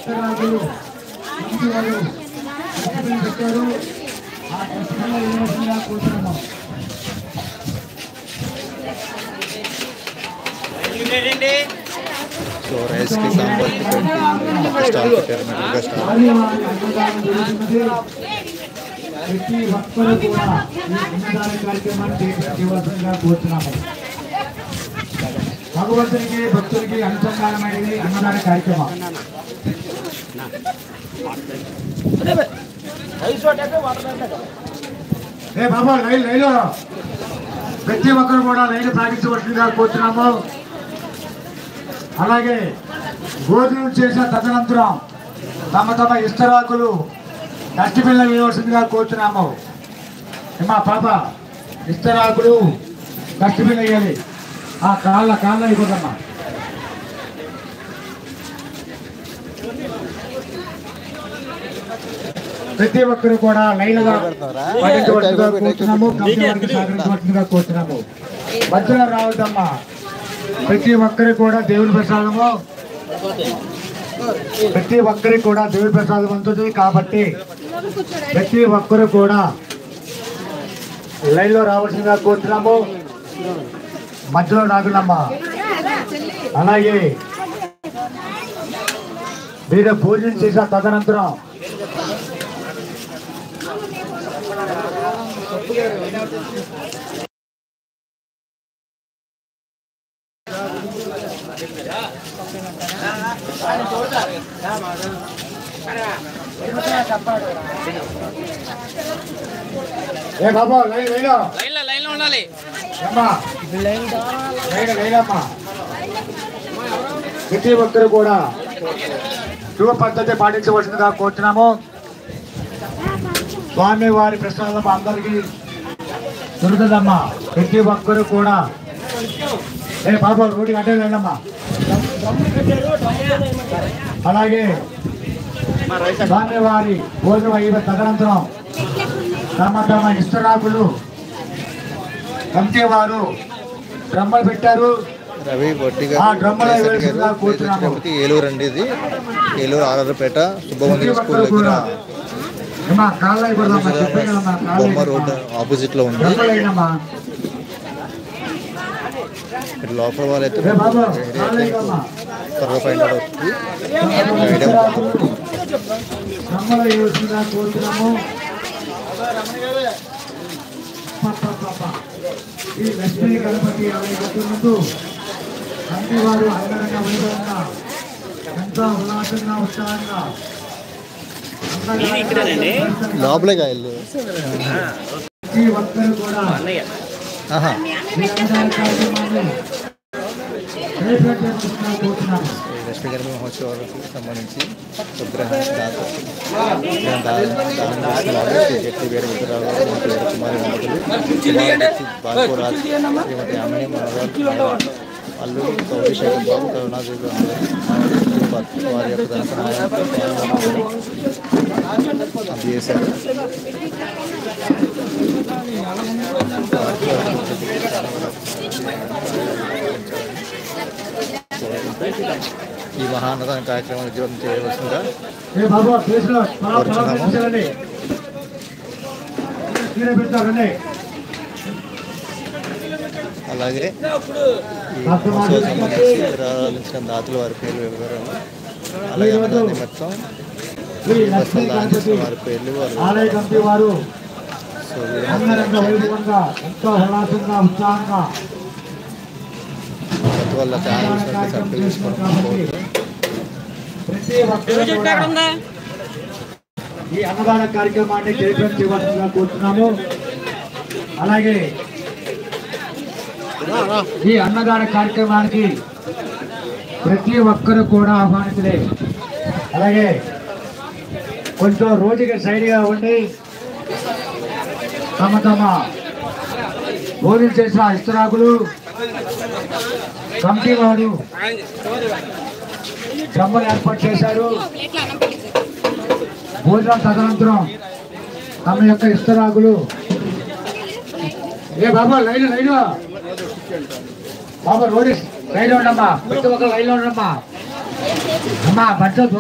ఇతరాలు ఇంటి వాళ్ళు పెట్టారు. ఆ కష్టంగా కూర్చున్నాం. సో రైస్ కి సాంబార్ స్టాల్ పెట్టారు. ప్రతి ఒక్కరు కూడా అన్నదాన కార్యక్రమాన్ని చేయవలసిందిగా కోరుతున్నాము. భగవంతునికి భక్తులకి అనుసంధానమైనది అన్నదాన కార్యక్రమం. బాబా లైన్లో ప్రతి ఒక్కరు కూడా లైన్ సాగించవలసిందిగా కోరుతున్నాము. అలాగే భోజనం చేసిన తదనంతరం తమ తమ ఇస్తరాకులు డస్ట్బిన్లో వేయవలసిందిగా కోరుతున్నాము. మా పాప ఇస్తరాకులు డస్ట్బిన్ వేయాలి. ఆ కాళ్ళ అయిపోదమ్మా. ప్రతి ఒక్కరు కూడా లైన్గా కోరుతున్నాము. సహకరించవలసిందిగా కోరుతున్నాము. మధ్యలో రావద్దమ్మా. ప్రతి ఒక్కరికి కూడా దేవుని ప్రసాదము అందుతుంది కాబట్టి ప్రతి ఒక్కరు కూడా లైన్లో రావాల్సిందిగా కోరుతున్నాము. మధ్యలో రాకున్నమ్మా. అలాగే మీరు భోజనం చేసిన తదనంతరం బాబా లైన్ ఉండాలి. ప్రతి ఒక్కరు కూడా శుభ పద్ధతి పాటించవలసిందిగా కోరుతున్నాము. స్వామి వారి ప్రసాదం అందరికీ దొరుకుతుందమ్మా. ప్రతి ఒక్కరు కూడా బాబా రోడ్డు అడ్డే లేదమ్మా. అలాగే స్వామి వారి భోజనం అయిన తదనంతరం తమ ఇస్తరాకులు కమిటీ వారు డ్రమ్మలు పెట్టారు. రవి బొట్టిగా ఏలూరు అండి. ఇది ఏలూరు ఆర్ఆర్పేట సుబ్బమందిర స్కూల్ దగ్గర బొమ్మ రోడ్ ఆపోజిట్ లో ఉంది. లోపల వాళ్ళైతే త్వరగా ఫైండ్ అవుట్ అవుతుంది. ఈ లక్ష్మీ గణపతి ముందు అన్ని వారు అందంగా వైభవంగా ఎంతో ఉల్లాసంగా ఉత్సాహంగా లోపలే కాయలు ప్రతి ఒక్కరు కూడా లక్ష్మీ గణపతి మహోత్సవాలకు సంబంధించి జట్టి వేరు కుమారి బాలపురాజ్ శ్రీమతి అమ్మని మనోహర్ అల్లు కౌశేఖర్ బాబు కరుణాదేవి వారి యొక్క ధన సహాయం అందజేశారు. ఈ మహాన్నదాన కార్యక్రమం విజయవంతం చేయవలసిందిగా అలాగే ఈ మహోత్సవం సంబంధించి విరాళించిన దాతలు వారి పేర్లు వివరాలు అలాగే అన్నదాన నిమిత్తం వారి పేర్లు వారు వాళ్ళ ఛానల్స్ సబ్స్క్రైబ్ చేసుకోవడం. ఈ అన్నదాన కార్యక్రమాన్ని జయప్రదం చేయవలసిందిగా కోరుతున్నాము. అలాగే ఈ అన్నదాన కార్యక్రమానికి ప్రతి ఒక్కరు కూడా ఆహ్వానితులే. అలాగే కొంచెం రోజుకి సైడ్గా ఉండి తమ భోజనం చేసిన ఇస్తరాకులు కమిటీ వారు డ్రమ్మలు ఏర్పాటు చేశారు. భోజనం తదనంతరం తమ యొక్క ఇస్తరాకులు బాబా లైన్ బాబా రోడ్ లైన్ ఉండమ్మా. ప్రతి ఒక్క లైన్లో ఉండమ్మా. అమ్మా బడ్జెట్